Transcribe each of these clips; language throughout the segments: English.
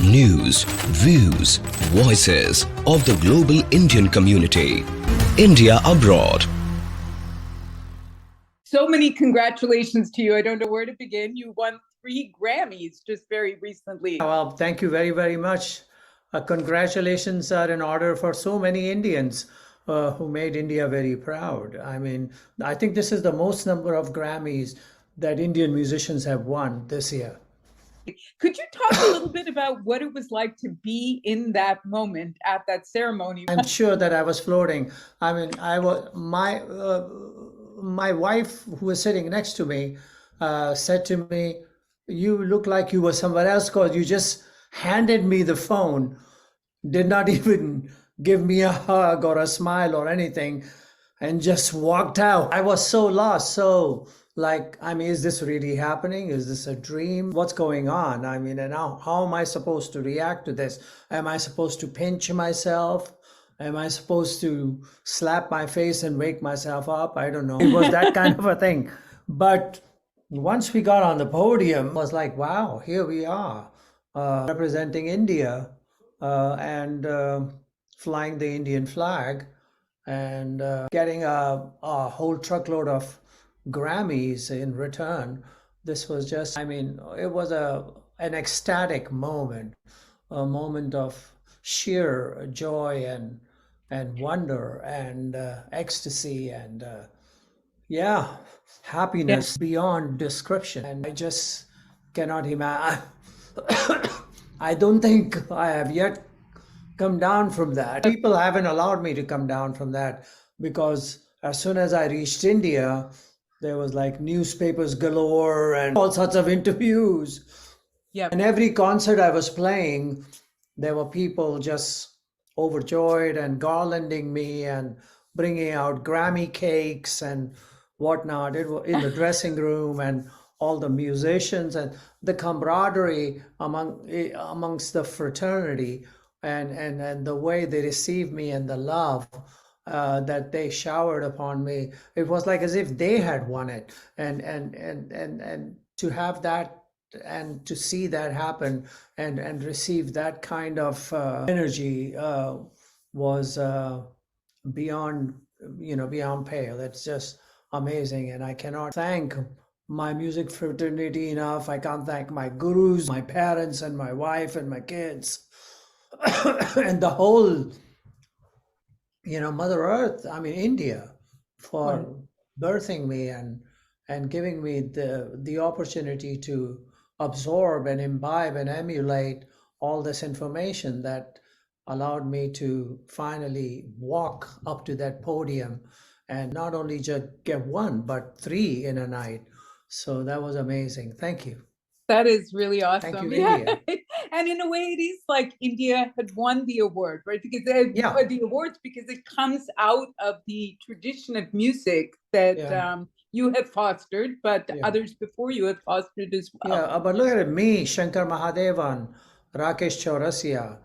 news, views, voices of the global Indian community. India abroad. So many congratulations to you. I don't know where to begin. You won 3 Grammys just very recently. Well, thank you very, very much. Congratulations are in order for so many Indians who made India very proud. I mean, I think this is the most number of Grammys that Indian musicians have won this year. Could you talk a little bit about what it was like to be in that moment at that ceremony? I'm sure that I was floating. I mean, I was my wife, who was sitting next to me, said to me, "You look like you were somewhere else because you just handed me the phone, did not even give me a hug or a smile or anything, and just walked out." I was so lost. So, like, I mean, is this really happening? Is this a dream? What's going on? I mean, and how am I supposed to react to this? Am I supposed to pinch myself? Am I supposed to slap my face and wake myself up? I don't know. It was that kind of a thing. But once we got on the podium, I was like, wow, here we are, representing India and flying the Indian flag and getting a whole truckload of Grammys in return. This was just, I mean, it was an ecstatic moment, a moment of sheer joy and wonder and ecstasy and yeah, happiness beyond description. And I just cannot imagine. I don't think I have yet come down from that. People haven't allowed me to come down from that because as soon as I reached India, there was like newspapers galore and all sorts of interviews. Yeah. And every concert I was playing, there were people just overjoyed and garlanding me and bringing out Grammy cakes and whatnot. It was in the dressing room, and all the musicians and the camaraderie amongst the fraternity and the way they received me and the love that they showered upon me. It was like as if they had won it, and to have that and to see that happen and receive that kind of energy was beyond pale. It's just amazing, and I cannot thank my music fraternity enough. I can't thank my gurus, my parents, and my wife and my kids and the whole Mother Earth, I mean India, for birthing me and giving me the opportunity to absorb and imbibe and emulate all this information that allowed me to finally walk up to that podium and not only just get 1 but 3 in a night. So that was amazing. Thank you. That is really awesome. Thank you, India. And in a way, it is like India had won the award, right? Because the awards, because it comes out of the tradition of music that you have fostered, but others before you have fostered as well. Yeah, but look at it, me, Shankar Mahadevan, Rakesh Chaurasia,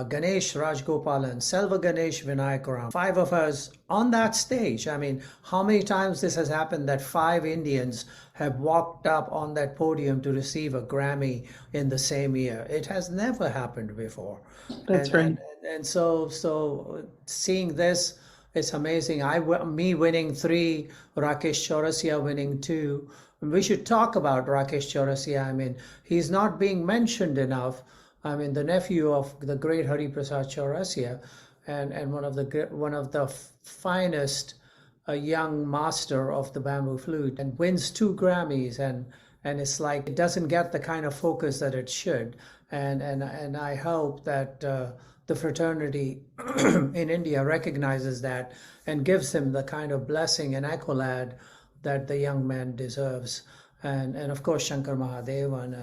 Ganesh Rajgopalan, Selva Ganesh Vinayakaram, 5 of us on that stage. I mean, how many times this has happened that 5 Indians have walked up on that podium to receive a Grammy in the same year? It has never happened before. That's right. And so seeing this, it's amazing. Me winning 3, Rakesh Chaurasia winning 2. We should talk about Rakesh Chaurasia. I mean, he's not being mentioned enough. I mean, the nephew of the great Hari Prasad Chaurasia, and one of the finest young master of the bamboo flute, and wins 2 Grammys, and it's like it doesn't get the kind of focus that it should. And I hope that the fraternity in India recognizes that and gives him the kind of blessing and accolade that the young man deserves. And of course, Shankar Mahadevan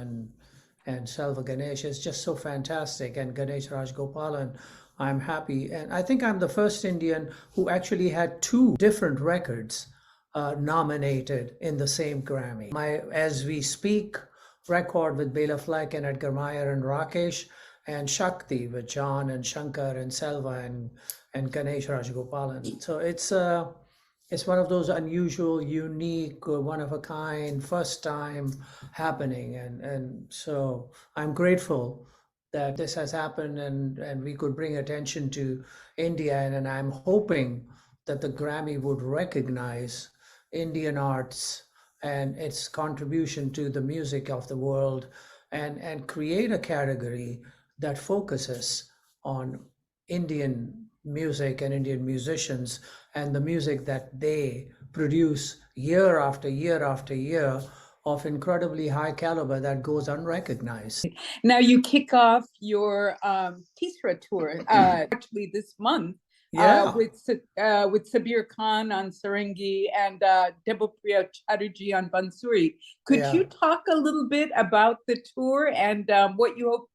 and Selva Ganesh is just so fantastic, and Ganesh Rajgopalan. I'm happy, and I think I'm the first Indian who actually had 2 different records nominated in the same Grammy. My As We Speak record with Bela Fleck and Edgar Meyer and Rakesh, and Shakti with John and Shankar and Selva and Ganesh Rajgopalan. So it's one of those unusual, unique, one of a kind, first time happening. And so I'm grateful that this has happened, and we could bring attention to India. And I'm hoping that the Grammy would recognize Indian arts and its contribution to the music of the world, and create a category that focuses on Indian music and Indian musicians and the music that they produce year after year after year of incredibly high caliber that goes unrecognized. Now you kick off your Tisra tour actually this month. Yeah. With Sabir Khan on sarangi and Debopriya Chatterjee on bansuri. Could you talk a little bit about the tour and what you hope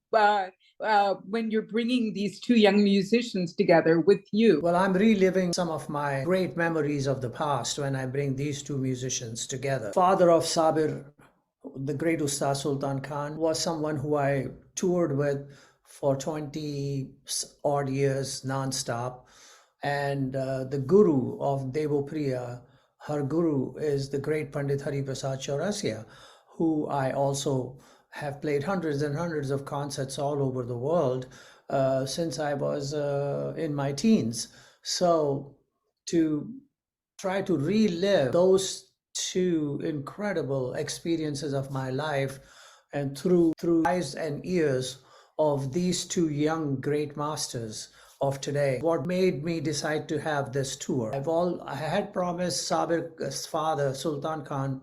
when you're bringing these two young musicians together with you? Well, I'm reliving some of my great memories of the past when I bring these two musicians together. Father of Sabir, the great Ustad Sultan Khan, was someone who I toured with for 20 odd years nonstop. And the guru of Debopriya, her guru, is the great Pandit Hariprasad Chaurasia, who I also have played hundreds and hundreds of concerts all over the world since I was in my teens. So to try to relive those two incredible experiences of my life, and through eyes and ears of these two young great masters of today, what made me decide to have this tour. I had promised Sabir's father, Sultan Khan,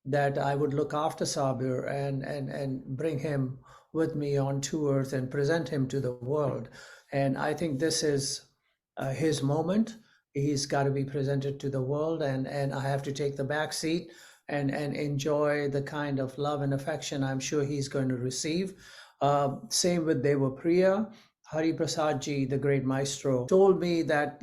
that I would look after Sabir and bring him with me on tours and present him to the world. And I think this is his moment. He's got to be presented to the world, and I have to take the back seat and enjoy the kind of love and affection I'm sure he's going to receive. Same with Debopriya. Hari Prasad ji, the great maestro, told me that,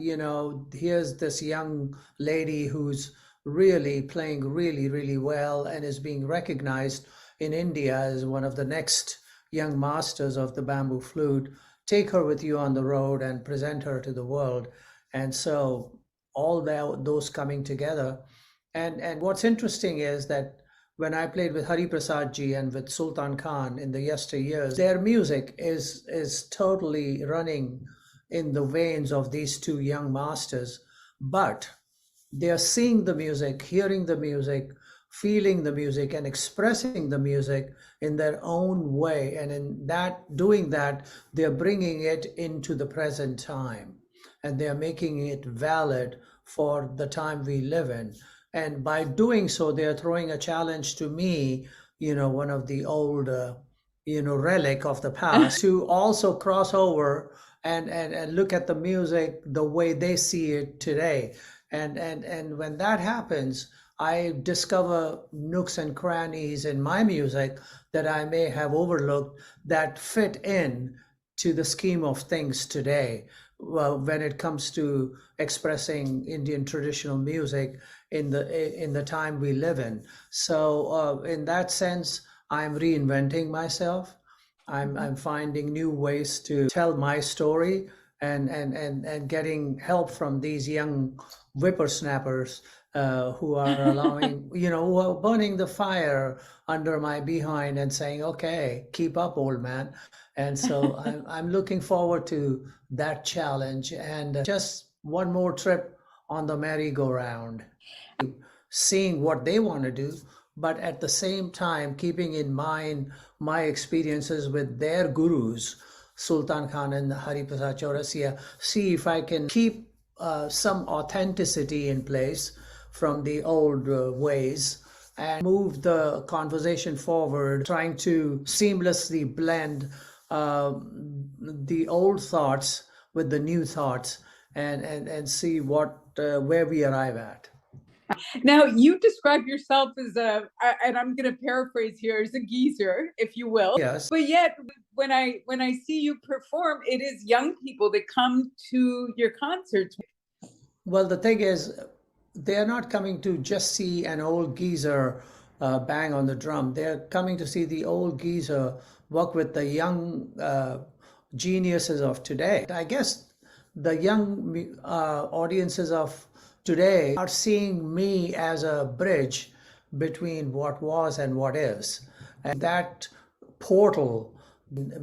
here's this young lady who's really playing really, really well and is being recognized in India as one of the next young masters of the bamboo flute. Take her with you on the road and present her to the world. And so all those coming together. And what's interesting is that when I played with Hari Prasad ji and with Sultan Khan in the yesteryears, their music is totally running in the veins of these two young masters. But they are seeing the music, hearing the music, feeling the music, and expressing the music in their own way. And in doing that, they're bringing it into the present time, and they're making it valid for the time we live in. And by doing so, they're throwing a challenge to me, one of the old, relic of the past, to also cross over and look at the music the way they see it today. And when that happens, I discover nooks and crannies in my music that I may have overlooked that fit in to the scheme of things today. Well, when it comes to expressing Indian traditional music in the time we live in. So in that sense, I'm reinventing myself. I'm finding new ways to tell my story, and getting help from these young whippersnappers who are allowing, who are burning the fire under my behind and saying, okay, keep up, old man. And so I'm looking forward to that challenge, and just one more trip on the merry-go-round, seeing what they want to do, but at the same time keeping in mind my experiences with their gurus, Sultan Khan and Hari Prasad Chaurasia, see if I can keep some authenticity in place from the old ways and move the conversation forward, trying to seamlessly blend the old thoughts with the new thoughts, and see where we arrive at. Now, you describe yourself as and I'm going to paraphrase here, as a geezer, if you will. Yes. But yet, when I see you perform, it is young people that come to your concerts. Well, the thing is, they're not coming to just see an old geezer bang on the drum. They're coming to see the old geezer work with the young geniuses of today. I guess the young audiences of today are seeing me as a bridge between what was and what is. And that portal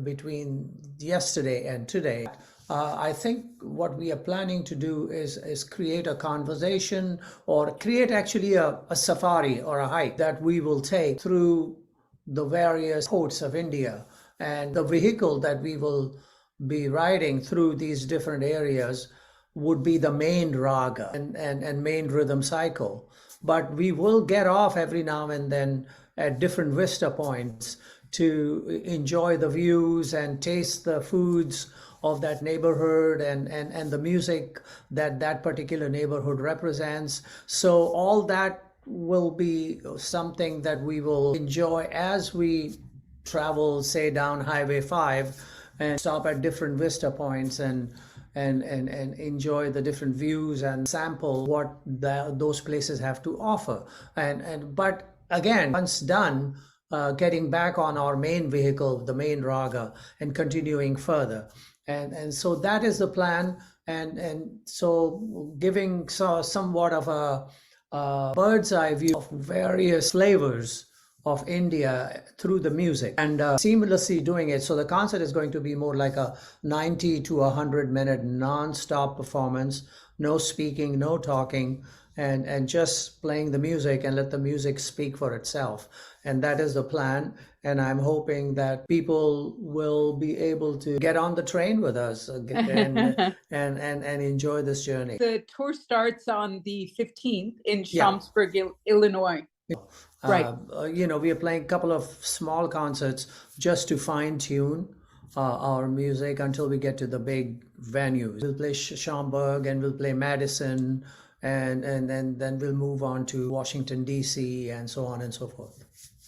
between yesterday and today. I think what we are planning to do is create a conversation or create actually a safari or a hike that we will take through the various ports of India. And the vehicle that we will be riding through these different areas would be the main raga and main rhythm cycle. But we will get off every now and then at different vista points to enjoy the views and taste the foods of that neighborhood and the music that that particular neighborhood represents. So all that will be something that we will enjoy as we travel, say, down Highway 5 and stop at different vista points and enjoy the different views and sample what those places have to offer. But again, once done, getting back on our main vehicle, the main raga, and continuing further. And so that is the plan. And so giving somewhat of a bird's eye view of various flavors of India through the music and seamlessly doing it. So the concert is going to be more like a 90 to 100-minute non-stop performance, no speaking, no talking, and just playing the music and let the music speak for itself. And that is the plan. And I'm hoping that people will be able to get on the train with us and enjoy this journey. The tour starts on the 15th in Schaumburg, Illinois. Right. We are playing a couple of small concerts just to fine tune our music until we get to the big venues. We'll play Schaumburg and we'll play Madison and then we'll move on to Washington, D.C. and so on and so forth.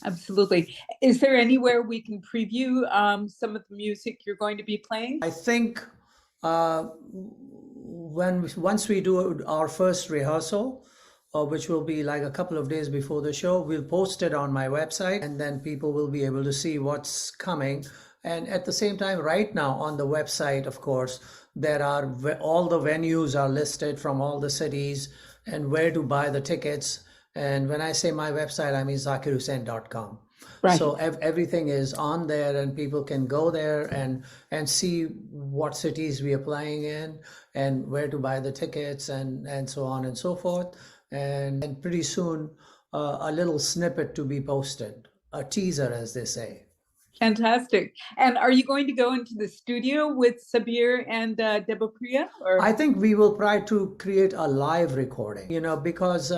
Absolutely. Is there anywhere we can preview some of the music you're going to be playing? I think once we do our first rehearsal, which will be like a couple of days before the show, we'll post it on my website and then people will be able to see what's coming. And at the same time, right now on the website, of course, there are all the venues are listed from all the cities and where to buy the tickets. And when I say my website, I mean zakirhussain.com. Right. So everything is on there and people can go there and see what cities we are playing in and where to buy the tickets and so on and so forth. And pretty soon, a little snippet to be posted, a teaser, as they say. Fantastic. And are you going to go into the studio with Sabir and Debopriya? Or? I think we will try to create a live recording, because,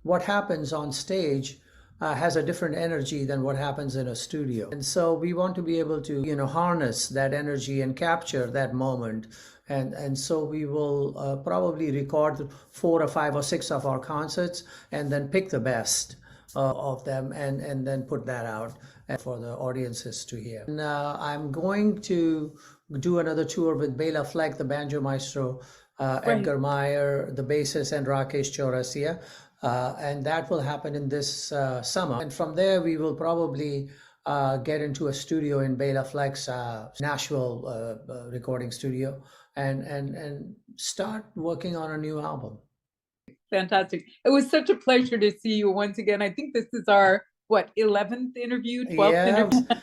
what happens on stage has a different energy than what happens in a studio. And so we want to be able to, harness that energy and capture that moment. And so we will probably record 4 or 5 or 6 of our concerts and then pick the best of them and then put that out for the audiences to hear. And I'm going to do another tour with Bela Fleck, the banjo maestro, Edgar Meyer, the bassist, and Rakesh Chaurasia. And that will happen in this summer. And from there, we will probably get into a studio in Bela Fleck's Nashville recording studio and start working on a new album. Fantastic. It was such a pleasure to see you once again. I think this is our, 11th interview, 12th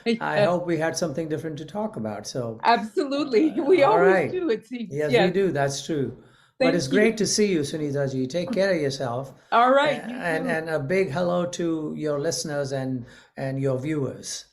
interview? I hope we had something different to talk about. So absolutely. We always do, it seems. Yes, we do. That's true. But it's great to see you, Sunita ji. Take care of yourself. All right. And a big hello to your listeners and your viewers.